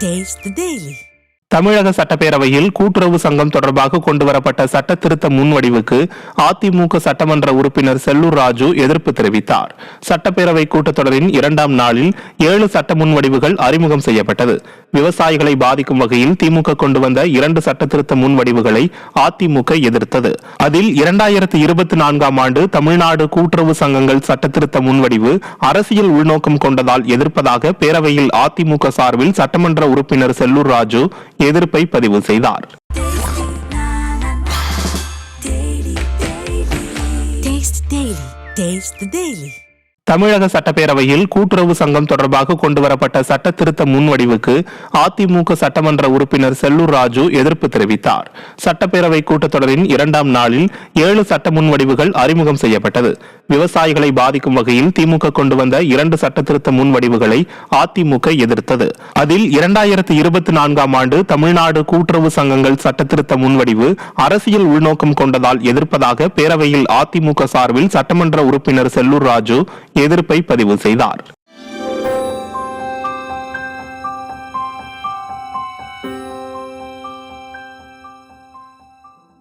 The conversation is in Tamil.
Taste the Daily. தமிழக சட்டப்பேரவையில் கூட்டுறவு சங்கம் தொடர்பாக கொண்டுவரப்பட்ட சட்ட திருத்த முன்வடிவுக்கு அதிமுக சட்டமன்ற உறுப்பினர் செல்லூர் ராஜு எதிர்ப்பு தெரிவித்தார். சட்டப்பேரவை கூட்டத்தொடரின் 2ஆம் நாளில் 7 சட்ட முன்வடிவுகள் அறிமுகம் செய்யப்பட்டது. விவசாயிகளை பாதிக்கும் வகையில் திமுக கொண்டு வந்த 2 சட்ட திருத்த முன்வடிவுகளை அதிமுக எதிர்த்தது. அதில் 2024ஆம் ஆண்டு தமிழ்நாடு கூட்டுறவு சங்கங்கள் சட்ட திருத்த முன்வடிவு அரசியல் உள்நோக்கம் கொண்டதால் எதிர்ப்பதாக பேரவையில் அதிமுக சார்பில் சட்டமன்ற உறுப்பினர் செல்லூர் ராஜு எதிர்ப்பை பதிவு செய்தார். தமிழக சட்டப்பேரவையில் கூட்டுறவு சங்கம் தொடர்பாக கொண்டுவரப்பட்ட சட்ட திருத்த முன்வடிவுக்கு அதிமுக சட்டமன்ற உறுப்பினர் செல்லூர் ராஜு எதிர்ப்பு தெரிவித்தார். சட்டப்பேரவை கூட்டத்தொடரின் 2ஆம் நாளில் 7 சட்ட முன்வடிவுகள் அறிமுகம் செய்யப்பட்டது. விவசாயிகளை பாதிக்கும் வகையில் திமுக கொண்டு வந்த 2 சட்ட திருத்த முன்வடிவுகளை அதிமுக எதிர்த்தது. அதில் 2024ஆம் ஆண்டு தமிழ்நாடு கூட்டுறவு சங்கங்கள் சட்ட திருத்த முன்வடிவு அரசியல் உள்நோக்கம் கொண்டதால் எதிர்ப்பதாக பேரவையில் அதிமுக சார்பில் சட்டமன்ற உறுப்பினர் செல்லூர் ராஜு எதிர்ப்பை பதிவு செய்தார்.